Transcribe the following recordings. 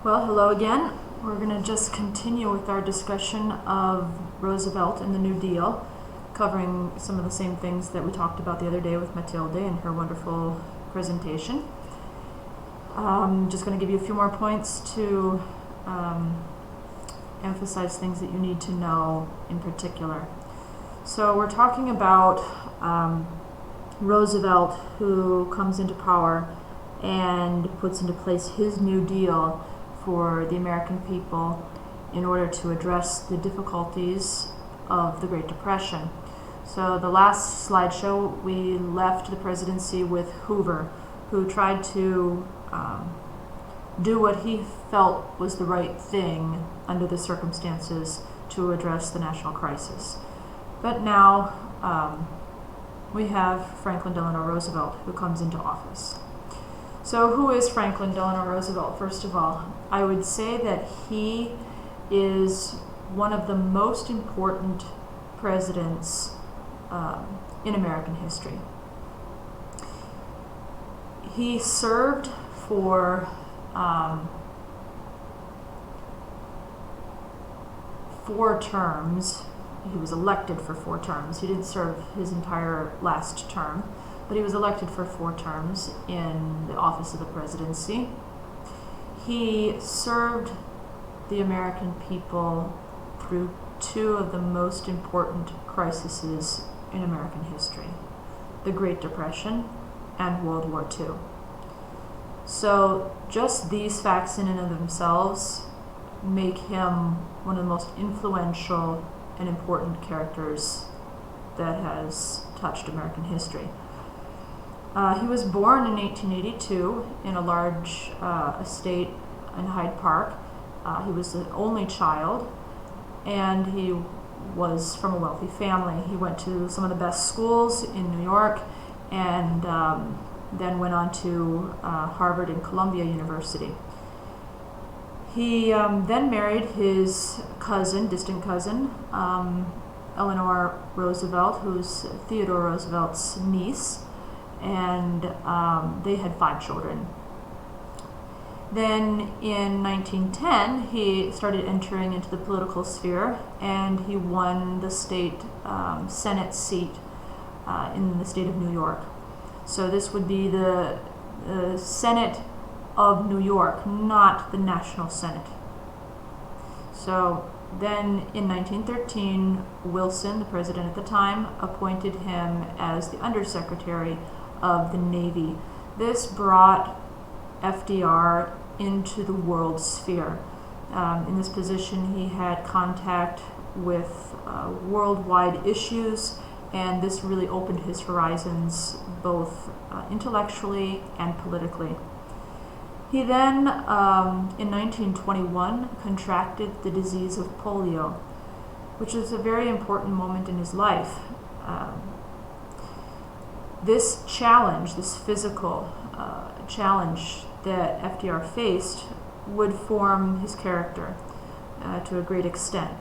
Well, hello again. We're going to just continue with our discussion of Roosevelt and the New Deal, covering some of the same things that we talked about the other day with Matilde and her wonderful presentation. Just going to give you a few more points to emphasize things that you need to know in particular. So we're talking about Roosevelt, who comes into power and puts into place his New Deal for the American people in order to address the difficulties of the Great Depression. So the last slideshow, we left the presidency with Hoover, who tried to do what he felt was the right thing under the circumstances to address the national crisis. But now we have Franklin Delano Roosevelt, who comes into office. So who is Franklin Delano Roosevelt? First of all, I would say that he is one of the most important presidents in American history. He served for 4 terms. He was elected for 4 terms. He didn't serve his entire last term, but he was elected for 4 terms in the office of the presidency. He served the American people through 2 of the most important crises in American history: the Great Depression and World War II. So just these facts in and of themselves make him one of the most influential and important characters that has touched American history. He was born in 1882 in a large estate in Hyde Park. He was the only child, and he was from a wealthy family. He went to some of the best schools in New York, and then went on to Harvard and Columbia University. He then married his cousin, distant cousin, Eleanor Roosevelt, who's Theodore Roosevelt's niece, and they had 5 children. Then in 1910, he started entering into the political sphere, and he won the state Senate seat in the state of New York. So this would be the Senate of New York, not the National Senate. So then in 1913, Wilson, the president at the time, appointed him as the Undersecretary of the Navy. This brought FDR into the world sphere. In this position, he had contact with worldwide issues, and this really opened his horizons both intellectually and politically. He then, in 1921, contracted the disease of polio, which is a very important moment in his life. This challenge, this physical challenge that FDR faced, would form his character to a great extent.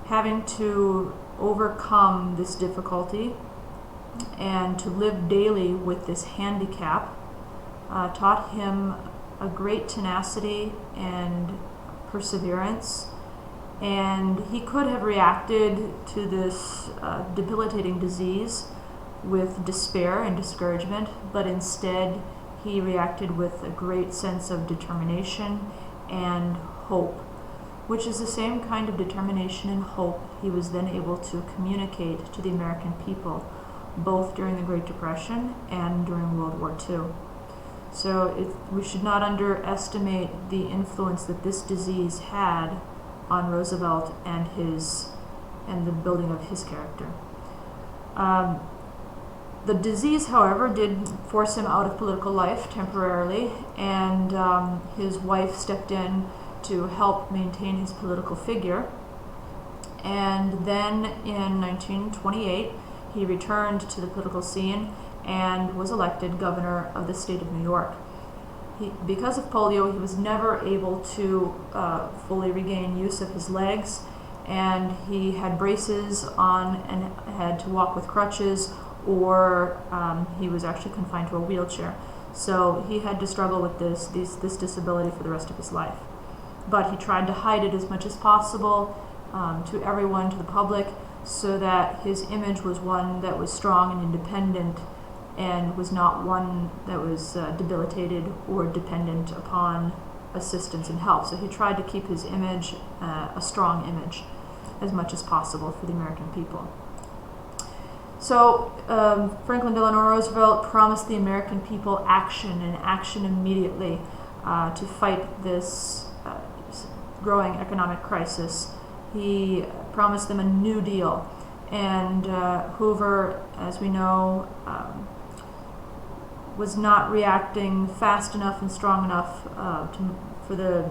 Having to overcome this difficulty and to live daily with this handicap taught him a great tenacity and perseverance, and he could have reacted to this debilitating disease with despair and discouragement, but instead he reacted with a great sense of determination and hope, which is the same kind of determination and hope he was then able to communicate to the American people, both during the Great Depression and during World War II. So we should not underestimate the influence that this disease had on Roosevelt and the building of his character. The disease, however, did force him out of political life temporarily, and his wife stepped in to help maintain his political figure. And then in 1928, he returned to the political scene and was elected governor of the state of New York. Because of polio, he was never able to fully regain use of his legs, and he had braces on and had to walk with crutches, or he was actually confined to a wheelchair. So he had to struggle with this disability for the rest of his life. But he tried to hide it as much as possible to everyone, to the public, so that his image was one that was strong and independent and was not one that was debilitated or dependent upon assistance and help. So he tried to keep his image a strong image as much as possible for the American people. So Franklin Delano Roosevelt promised the American people action, and action immediately, to fight this growing economic crisis. He promised them a New Deal, and Hoover, as we know, was not reacting fast enough and strong enough for the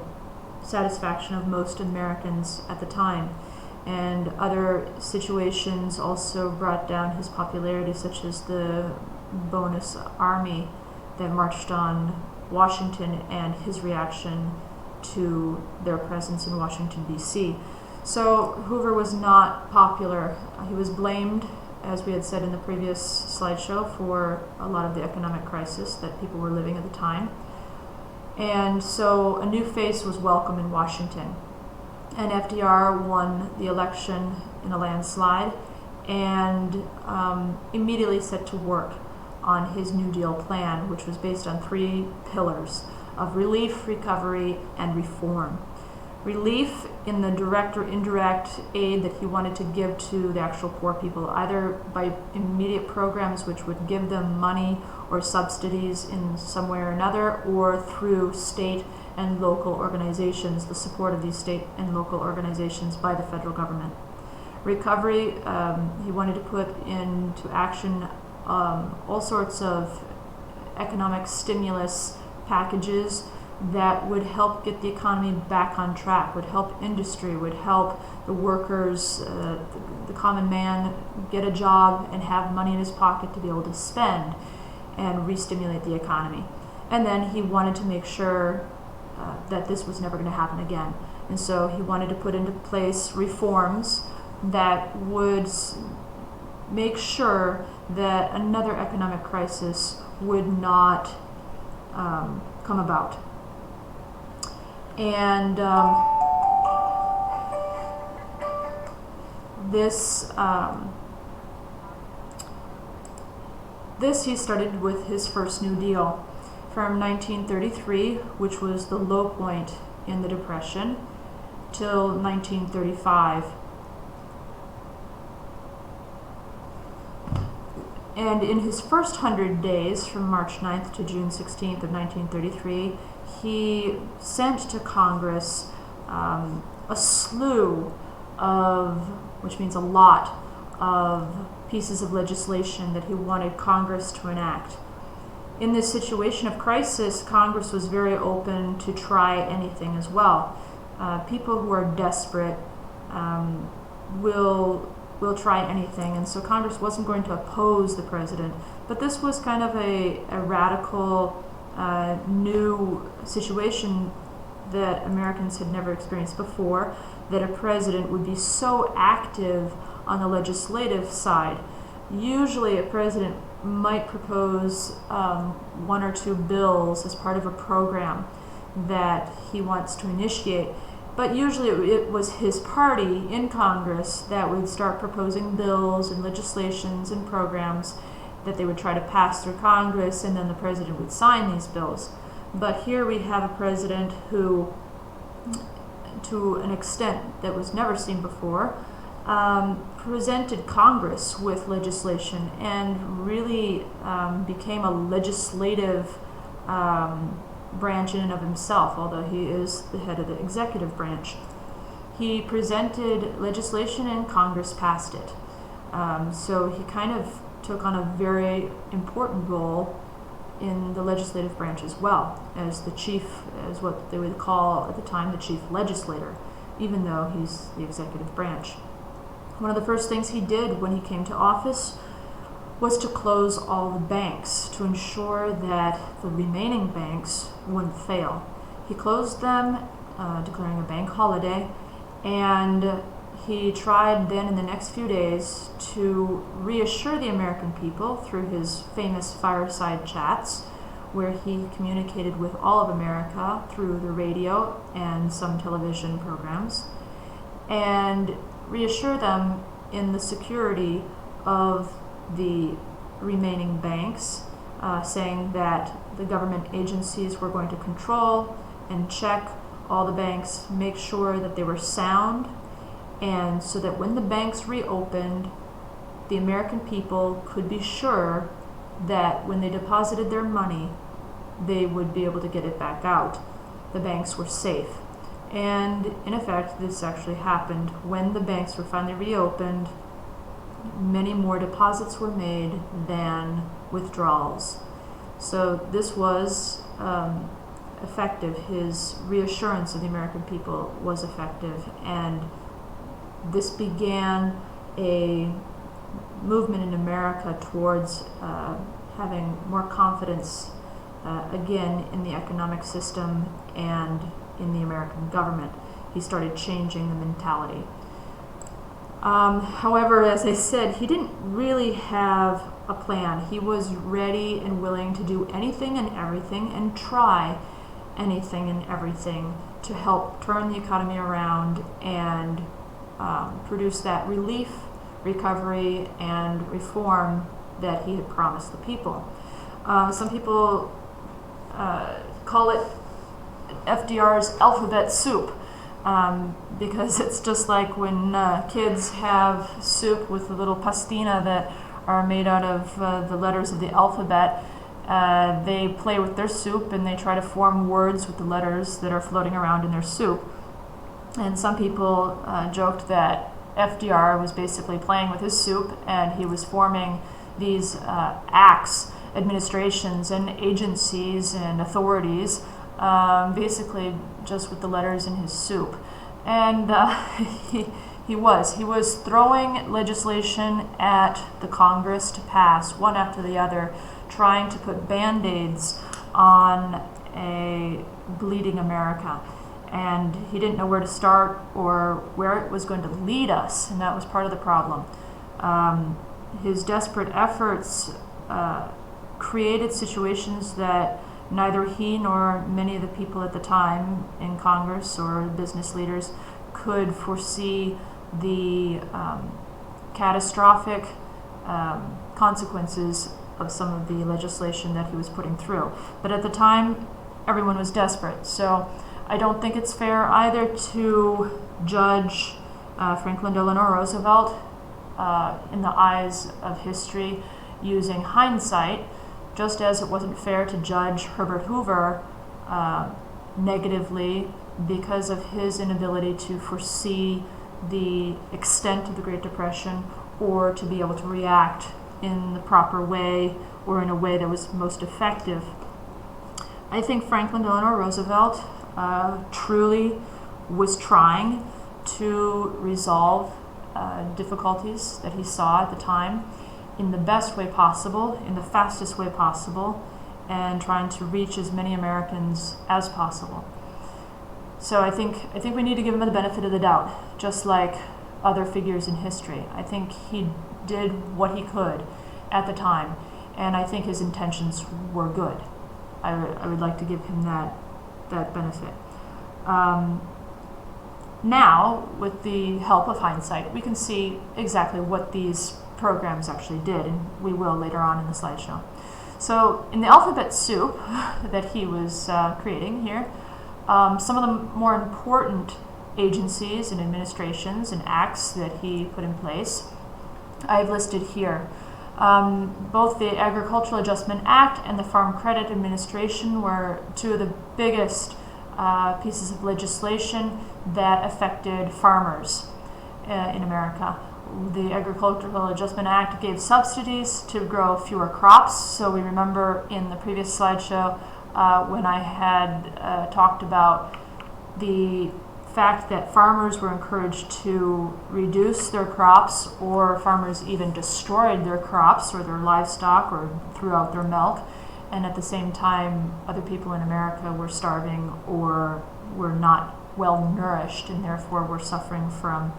satisfaction of most Americans at the time. And other situations also brought down his popularity, such as the bonus army that marched on Washington and his reaction to their presence in Washington, D.C. So Hoover was not popular. He was blamed, as we had said in the previous slideshow, for a lot of the economic crisis that people were living at the time. And so a new face was welcome in Washington. And FDR won the election in a landslide and immediately set to work on his New Deal plan, which was based on 3 pillars of relief, recovery, and reform. Relief in the direct or indirect aid that he wanted to give to the actual poor people, either by immediate programs which would give them money or subsidies in some way or another, or through state and local organizations, the support of these state and local organizations by the federal government. Recovery, he wanted to put into action all sorts of economic stimulus packages that would help get the economy back on track, would help industry, would help the workers, the common man, get a job and have money in his pocket to be able to spend and re-stimulate the economy. And then he wanted to make sure that this was never going to happen again. And so he wanted to put into place reforms that would make sure that another economic crisis would not come about. And this he started with his first New Deal from 1933, which was the low point in the Depression, till 1935. And in his first 100 days, from March 9th to June 16th of 1933, he sent to Congress a slew of, which means a lot of, pieces of legislation that he wanted Congress to enact. In this situation of crisis, Congress was very open to try anything as well. People who are desperate will try anything, and so Congress wasn't going to oppose the president. But this was kind of a radical, new situation that Americans had never experienced before, that a president would be so active on the legislative side. Usually a president might propose 1 or 2 bills as part of a program that he wants to initiate, but usually it was his party in Congress that would start proposing bills and legislations and programs that they would try to pass through Congress, and then the president would sign these bills. But here we have a president who, to an extent that was never seen before, presented Congress with legislation and really became a legislative branch in and of himself, although he is the head of the executive branch. He presented legislation and Congress passed it. So he kind of took on a very important role in the legislative branch as well, as the chief, as what they would call at the time the chief legislator, even though he's the executive branch. One of the first things he did when he came to office was to close all the banks to ensure that the remaining banks wouldn't fail. He closed them, declaring a bank holiday, and he tried then in the next few days to reassure the American people through his famous fireside chats where he communicated with all of America through the radio and some television programs, and reassure them in the security of the remaining banks, saying that the government agencies were going to control and check all the banks, make sure that they were sound, and so that when the banks reopened, the American people could be sure that when they deposited their money, they would be able to get it back out. The banks were safe. And in effect, this actually happened. When the banks were finally reopened, many more deposits were made than withdrawals. So this was effective. His reassurance of the American people was effective, and this began a movement in America towards having more confidence again in the economic system and in the American government. He started changing the mentality. However, as I said, he didn't really have a plan. He was ready and willing to do anything and everything and try anything and everything to help turn the economy around and produce that relief, recovery, and reform that he had promised the people. Some people call it FDR's alphabet soup, because it's just like when kids have soup with a little pastina that are made out of the letters of the alphabet. They play with their soup and they try to form words with the letters that are floating around in their soup. And some people joked that FDR was basically playing with his soup and he was forming these acts, administrations, and agencies and authorities, basically just with the letters in his soup. And he was throwing legislation at the Congress to pass, one after the other, trying to put Band-Aids on a bleeding America. And he didn't know where to start or where it was going to lead us, and that was part of the problem. His desperate efforts created situations that neither he nor many of the people at the time in Congress or business leaders could foresee the catastrophic consequences of some of the legislation that he was putting through. But at the time, everyone was desperate. So I don't think it's fair either to judge Franklin Delano Roosevelt in the eyes of history using hindsight, just as it wasn't fair to judge Herbert Hoover negatively because of his inability to foresee the extent of the Great Depression or to be able to react in the proper way or in a way that was most effective. I think Franklin Delano Roosevelt truly was trying to resolve difficulties that he saw at the time in the best way possible, in the fastest way possible, and trying to reach as many Americans as possible. So I think we need to give him the benefit of the doubt, just like other figures in history. I think he did what he could at the time, and I think his intentions were good. I would like to give him that benefit. Now, with the help of hindsight, we can see exactly what these programs actually did, and we will later on in the slideshow. So in the alphabet soup that he was creating here, some of the more important agencies and administrations and acts that he put in place, I've listed here. Both the Agricultural Adjustment Act and the Farm Credit Administration were two of the biggest pieces of legislation that affected farmers in America. The Agricultural Adjustment Act gave subsidies to grow fewer crops. So we remember in the previous slideshow when I had talked about the fact that farmers were encouraged to reduce their crops, or farmers even destroyed their crops or their livestock or threw out their milk, and at the same time other people in America were starving or were not well nourished and therefore were suffering from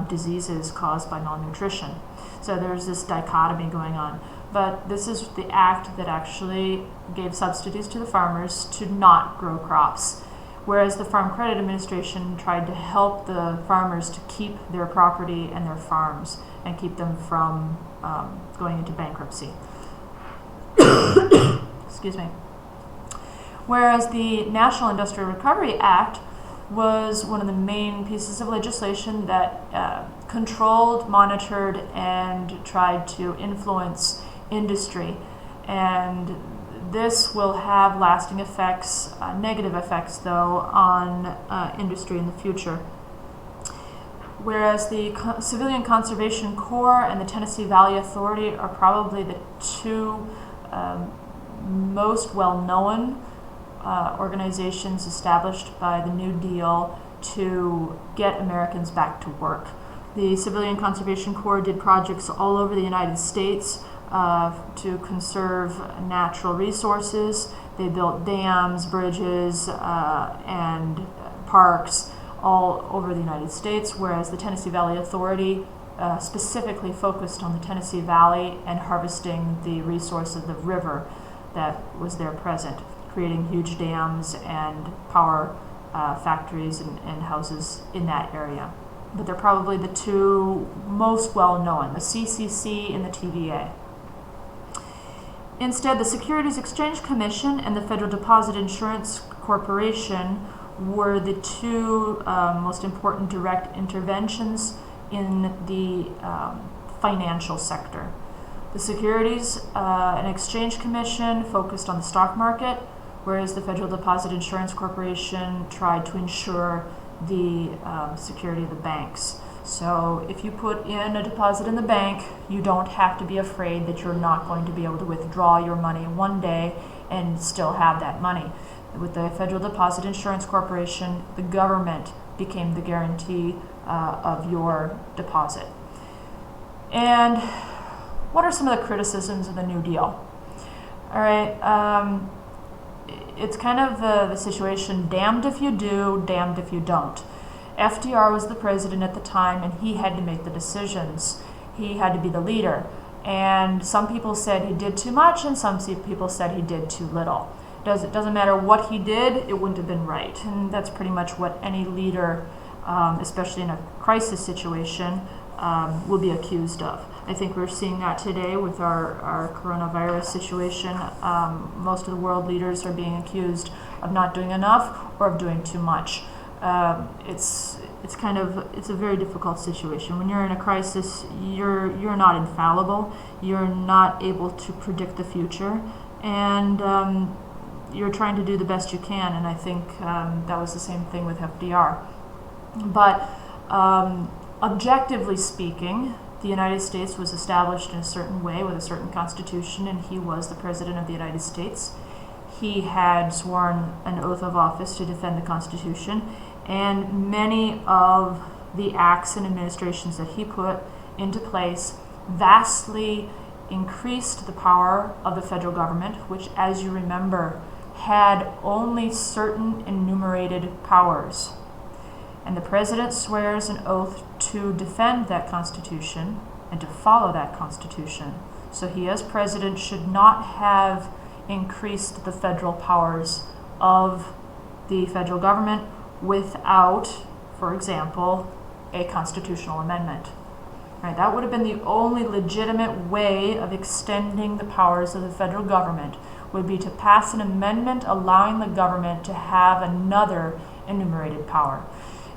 diseases caused by malnutrition. So there's this dichotomy going on. but this is the act that actually gave subsidies to the farmers to not grow crops. Whereas the Farm Credit Administration tried to help the farmers to keep their property and their farms and keep them from going into bankruptcy. Excuse me. Whereas the National Industrial Recovery Act was one of the main pieces of legislation that controlled, monitored, and tried to influence industry. And this will have lasting effects, negative effects though, on industry in the future. Whereas the Civilian Conservation Corps and the Tennessee Valley Authority are probably the two most well-known organizations established by the New Deal to get Americans back to work. The Civilian Conservation Corps did projects all over the United States to conserve natural resources. They built dams, bridges, and parks all over the United States, whereas the Tennessee Valley Authority specifically focused on the Tennessee Valley and harvesting the resource of the river that was there present, creating huge dams and power factories and houses in that area. But they're probably the two most well-known, the CCC and the TVA. Instead, the Securities Exchange Commission and the Federal Deposit Insurance Corporation were the two most important direct interventions in the financial sector. The Securities and Exchange Commission focused on the stock market, whereas the Federal Deposit Insurance Corporation tried to ensure the security of the banks. So if you put in a deposit in the bank, you don't have to be afraid that you're not going to be able to withdraw your money one day and still have that money. With the Federal Deposit Insurance Corporation, the government became the guarantee of your deposit. And what are some of the criticisms of the New Deal? All right, it's kind of the situation, damned if you do, damned if you don't. FDR was the president at the time, and he had to make the decisions. He had to be the leader. And some people said he did too much, and some people said he did too little. It doesn't matter what he did, it wouldn't have been right. And that's pretty much what any leader, especially in a crisis situation, will be accused of. I think we're seeing that today with our coronavirus situation. Most of the world leaders are being accused of not doing enough or of doing too much. It's a very difficult situation. When you're in a crisis, you're not infallible. You're not able to predict the future, and you're trying to do the best you can. And I think that was the same thing with FDR. But objectively speaking, the United States was established in a certain way with a certain constitution, and he was the president of the United States. He had sworn an oath of office to defend the Constitution, and many of the acts and administrations that he put into place vastly increased the power of the federal government, which, as you remember, had only certain enumerated powers. And the president swears an oath to defend that Constitution and to follow that Constitution. So he, as president, should not have increased the federal powers of the federal government without, for example, a constitutional amendment. Right, that would have been the only legitimate way of extending the powers of the federal government, would be to pass an amendment allowing the government to have another enumerated power.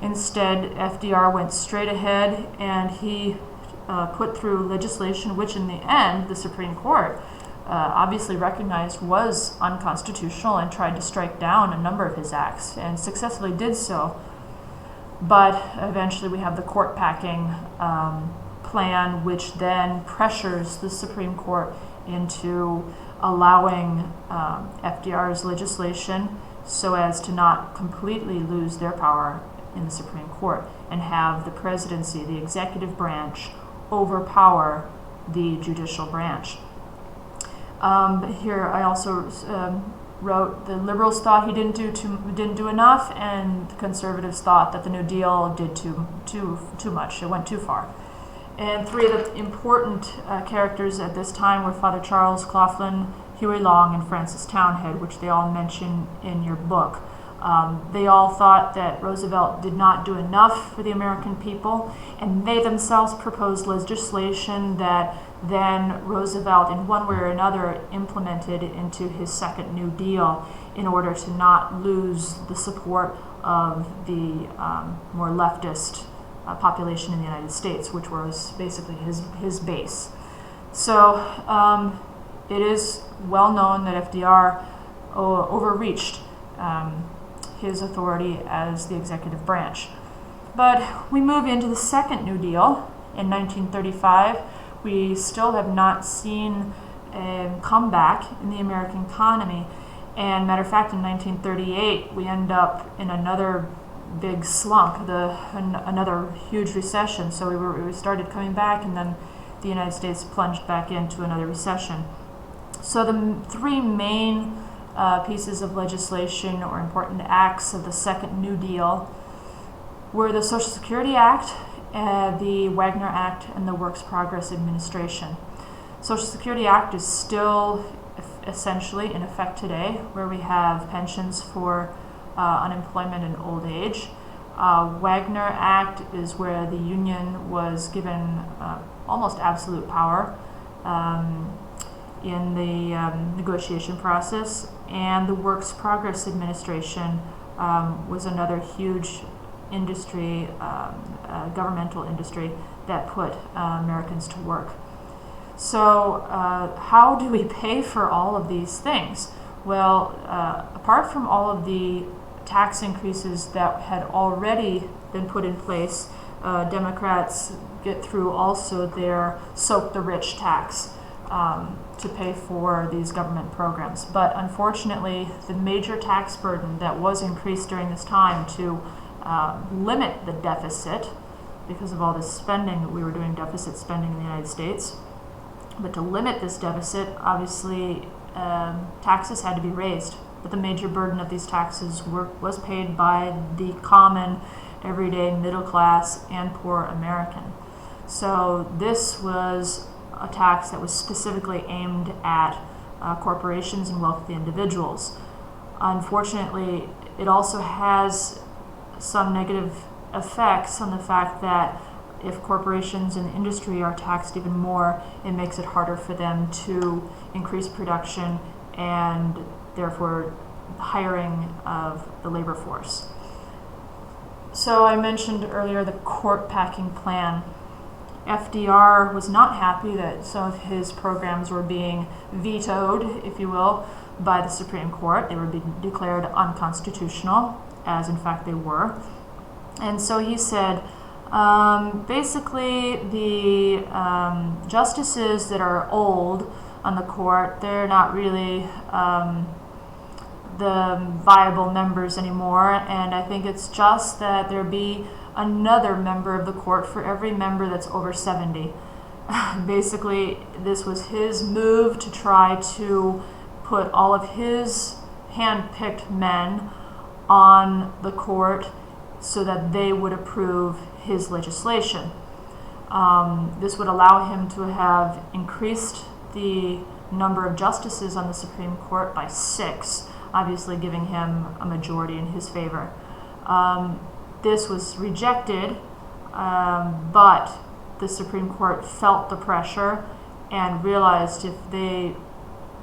Instead, FDR went straight ahead and he put through legislation which in the end the Supreme Court obviously recognized was unconstitutional and tried to strike down a number of his acts and successfully did so. But eventually we have the court packing plan, which then pressures the Supreme Court into allowing FDR's legislation so as to not completely lose their power in the Supreme Court and have the presidency, the executive branch, overpower the judicial branch. Here I also wrote the liberals thought he didn't do enough, and the conservatives thought that the New Deal did too much. It went too far. And three of the important characters at this time were Father Charles Claflin, Huey Long, and Francis Townhead, which they all mention in your book. They all thought that Roosevelt did not do enough for the American people, and they themselves proposed legislation that then Roosevelt, in one way or another, implemented into his second New Deal in order to not lose the support of the more leftist population in the United States, which was basically his base. So it is well known that FDR overreached his authority as the executive branch. But we move into the second New Deal in 1935. We still have not seen a comeback in the American economy. And matter of fact, in 1938, we end up in another big slump, another huge recession. So we started coming back, and then the United States plunged back into another recession. So the three main pieces of legislation or important acts of the second New Deal were the Social Security Act, the Wagner Act, and the Works Progress Administration. Social Security Act is still essentially in effect today, where we have pensions for unemployment and old age. Wagner Act is where the union was given almost absolute power in the negotiation process, and the Works Progress Administration was another huge industry, governmental industry that put Americans to work. So how do we pay for all of these things? Well, apart from all of the tax increases that had already been put in place, Democrats get through also their soak the rich tax to pay for these government programs. But unfortunately, the major tax burden that was increased during this time to limit the deficit, because of all this spending, we were doing deficit spending in the United States, but to limit this deficit, obviously taxes had to be raised. But the major burden of these taxes was paid by the common, everyday middle class and poor American. So this was a tax that was specifically aimed at corporations and wealthy individuals. Unfortunately, it also has some negative effects on the fact that if corporations and industry are taxed even more, it makes it harder for them to increase production and therefore hiring of the labor force. So I mentioned earlier the court packing plan. FDR was not happy that some of his programs were being vetoed, if you will, by the Supreme Court. They were being declared unconstitutional, as in fact they were. And so he said, basically the justices that are old on the court, they're not really the viable members anymore, and I think it's just that there be another member of the court for every member that's over 70. Basically, this was his move to try to put all of his hand-picked men on the court so that they would approve his legislation. This would allow him to have increased the number of justices on the Supreme Court by 6, obviously giving him a majority in his favor. This was rejected, but the Supreme Court felt the pressure and realized if they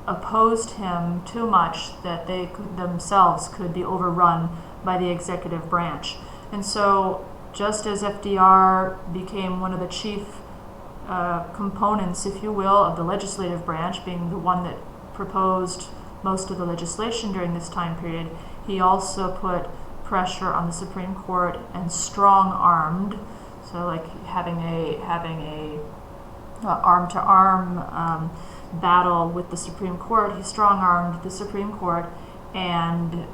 opposed him too much that they themselves could be overrun by the executive branch. And so just as FDR became one of the chief components, if you will, of the legislative branch, being the one that proposed most of the legislation during this time period, he also put pressure on the Supreme Court and strong-armed, so like having a arm-to-arm battle with the Supreme Court. He strong-armed the Supreme Court and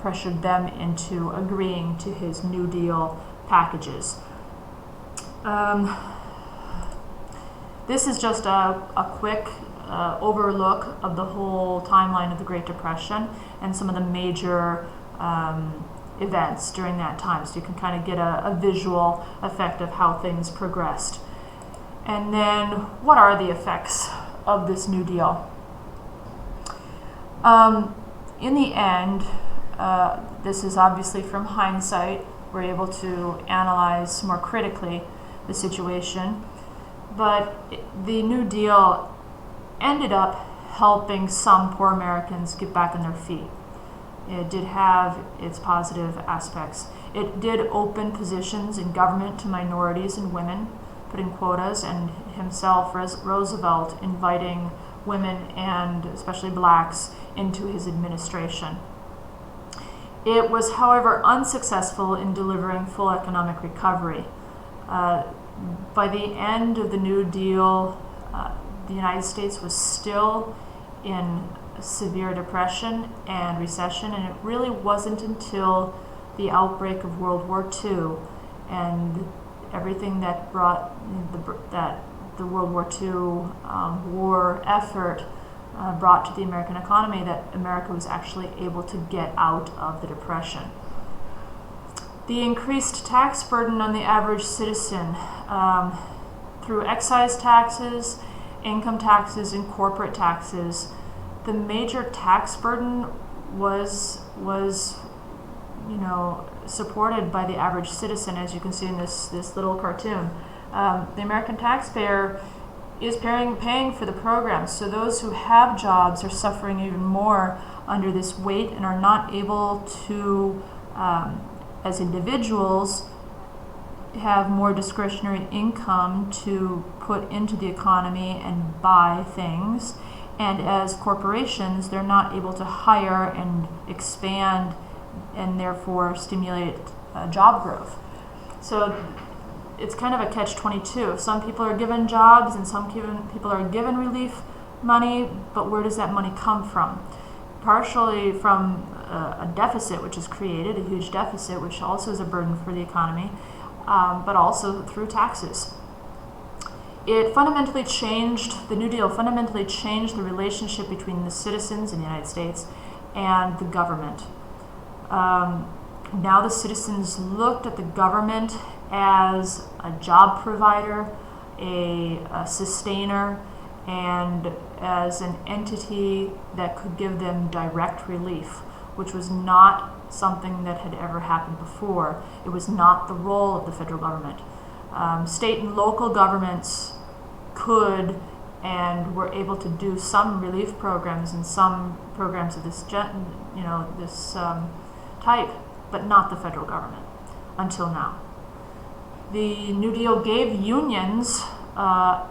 pressured them into agreeing to his New Deal packages. This is just a quick overlook of the whole timeline of the Great Depression and some of the major events during that time, so you can kind of get a visual effect of how things progressed. And then, what are the effects of this New Deal? In the end, this is obviously from hindsight. We're able to analyze more critically the situation. But the New Deal ended up helping some poor Americans get back on their feet. It did have its positive aspects. It did open positions in government to minorities and women, putting quotas, and himself, Roosevelt, inviting women and especially blacks into his administration. It was, however, unsuccessful in delivering full economic recovery. By the end of the New Deal, the United States was still in severe depression and recession, and it really wasn't until the outbreak of World War II and everything that brought the World War II war effort brought to the American economy that America was actually able to get out of the depression. The increased tax burden on the average citizen through excise taxes, income taxes, and corporate taxes. The major tax burden was supported by the average citizen, as you can see in this little cartoon. The American taxpayer is paying for the programs, so those who have jobs are suffering even more under this weight and are not able to, as individuals, have more discretionary income to put into the economy and buy things. And as corporations, they're not able to hire and expand and therefore stimulate job growth. So it's kind of a catch-22. Some people are given jobs and some people are given relief money, but where does that money come from? Partially from a deficit which is created, a huge deficit, which also is a burden for the economy, but also through taxes. It fundamentally changed, the New Deal fundamentally changed the relationship between the citizens in the United States and the government. Now the citizens looked at the government as a job provider, a sustainer, and as an entity that could give them direct relief, which was not something that had ever happened before. It was not the role of the federal government. State and local governments could and were able to do some relief programs and some programs of this type, but not the federal government until now. The New Deal gave unions a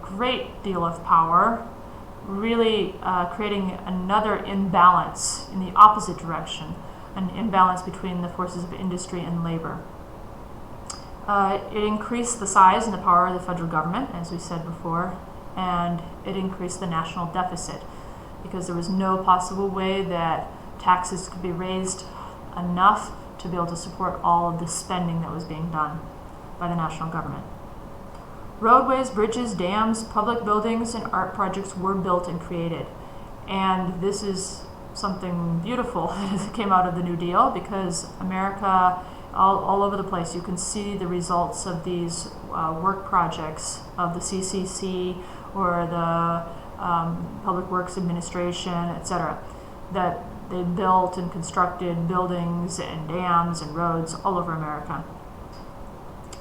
great deal of power, really creating another imbalance in the opposite direction, an imbalance between the forces of industry and labor. It increased the size and the power of the federal government, as we said before, and it increased the national deficit because there was no possible way that taxes could be raised enough to be able to support all of the spending that was being done by the national government. Roadways, bridges, dams, public buildings, and art projects were built and created. And this is something beautiful that came out of the New Deal, because America, all over the place, you can see the results of these work projects of the CCC or the Public Works Administration, etc., that they built and constructed buildings and dams and roads all over America.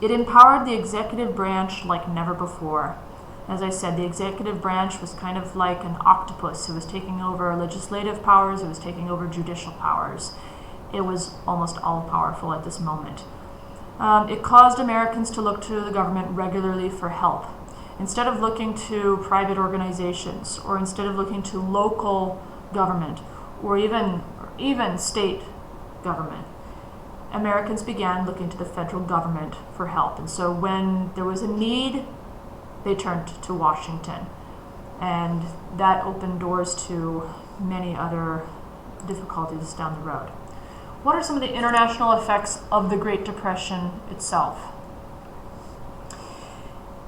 It empowered the executive branch like never before. As I said, the executive branch was kind of like an octopus. It was taking over legislative powers, it was taking over judicial powers. It was almost all-powerful at this moment. It caused Americans to look to the government regularly for help. Instead of looking to private organizations, or instead of looking to local government, or even state government, Americans began looking to the federal government for help. And so when there was a need, they turned to Washington. And that opened doors to many other difficulties down the road. What are some of the international effects of the Great Depression itself?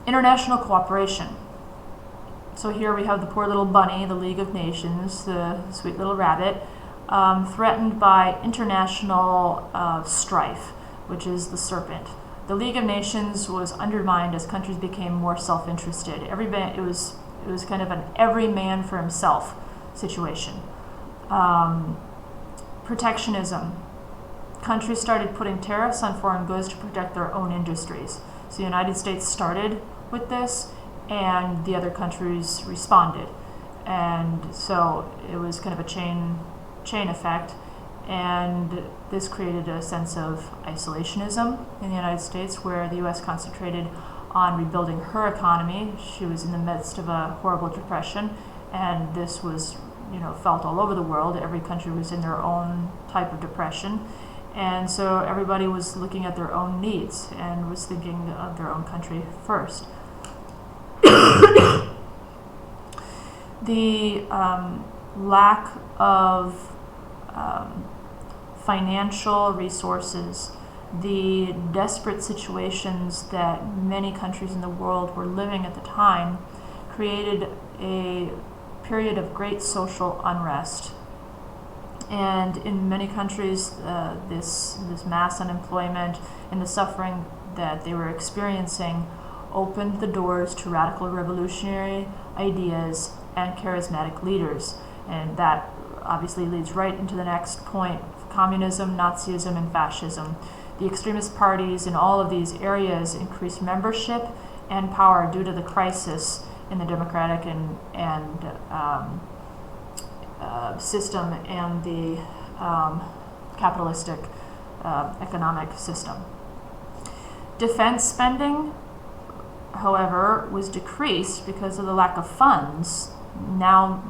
International cooperation. So here we have the poor little bunny, the League of Nations, the sweet little rabbit, threatened by international strife, which is the serpent. the League of Nations was undermined as countries became more self-interested. It was kind of an every man for himself situation. Protectionism. Countries started putting tariffs on foreign goods to protect their own industries. So the United States started with this, and the other countries responded. And so it was kind of a chain effect, and this created a sense of isolationism in the United States, where the U.S. concentrated on rebuilding her economy. She was in the midst of a horrible depression, and this was, felt all over the world. Every country was in their own type of depression, and so everybody was looking at their own needs and was thinking of their own country first. The lack of financial resources, the desperate situations that many countries in the world were living at the time, created a period of great social unrest. And in many countries, this mass unemployment and the suffering that they were experiencing opened the doors to radical revolutionary ideas and charismatic leaders. And that obviously leads right into the next point: communism, Nazism, and fascism. The extremist parties in all of these areas increased membership and power due to the crisis in the democratic and system and the capitalistic economic system. Defense spending, however, was decreased because of the lack of funds. Now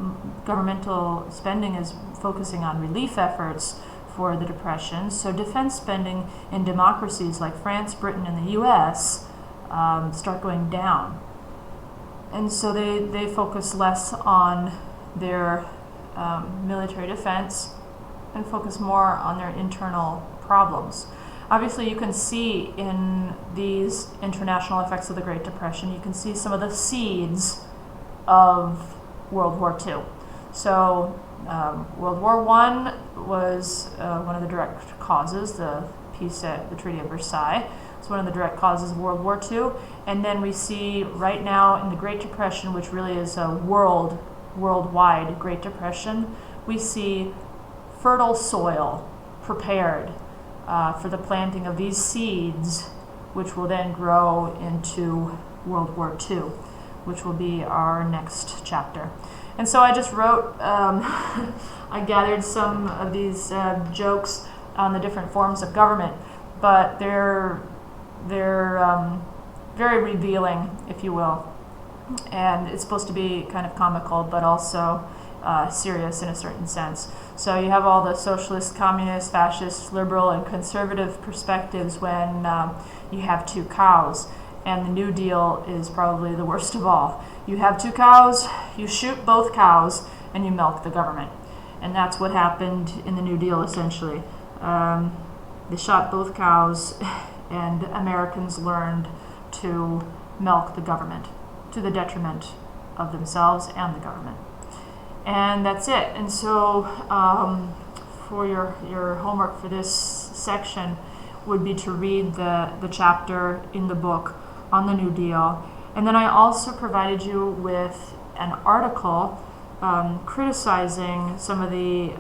governmental spending is focusing on relief efforts for the Depression, so defense spending in democracies like France, Britain, and the U.S. Start going down. And so they focus less on their military defense and focus more on their internal problems. Obviously, you can see in these international effects of the Great Depression, you can see some of the seeds of World War II. So World War I was one of the direct causes. The peace at the Treaty of Versailles was one of the direct causes of World War II. And then we see right now in the Great Depression, which really is a worldwide Great Depression, we see fertile soil prepared for the planting of these seeds, which will then grow into World War II, which will be our next chapter. And so I just wrote, I gathered some of these jokes on the different forms of government, but they're very revealing, if you will. And it's supposed to be kind of comical, but also serious in a certain sense. So you have all the socialist, communist, fascist, liberal, and conservative perspectives when you have two cows. And the New Deal is probably the worst of all. You have two cows, you shoot both cows, and you milk the government. And that's what happened in the New Deal, essentially. They shot both cows, and Americans learned to milk the government to the detriment of themselves and the government. And that's it. And so for your homework for this section would be to read the chapter in the book on the New Deal. And then I also provided you with an article criticizing some of the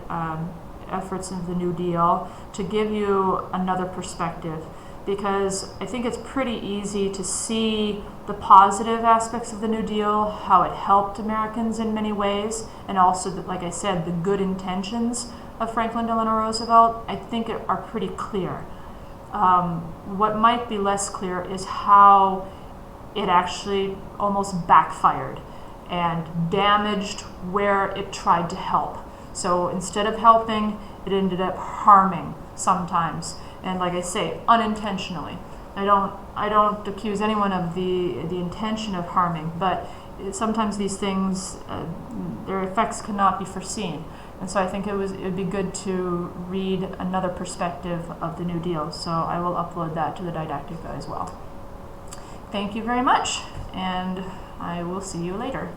efforts of the New Deal to give you another perspective, because I think it's pretty easy to see the positive aspects of the New Deal, how it helped Americans in many ways, and also, like I said, the good intentions of Franklin Delano Roosevelt, I think are pretty clear. What might be less clear is how it actually almost backfired and damaged where it tried to help. So instead of helping, it ended up harming sometimes, and like I say, unintentionally. I don't accuse anyone of the intention of harming, but sometimes these things, their effects cannot be foreseen. And so I think it would be good to read another perspective of the New Deal. So I will upload that to the Didactica as well. Thank you very much, and I will see you later.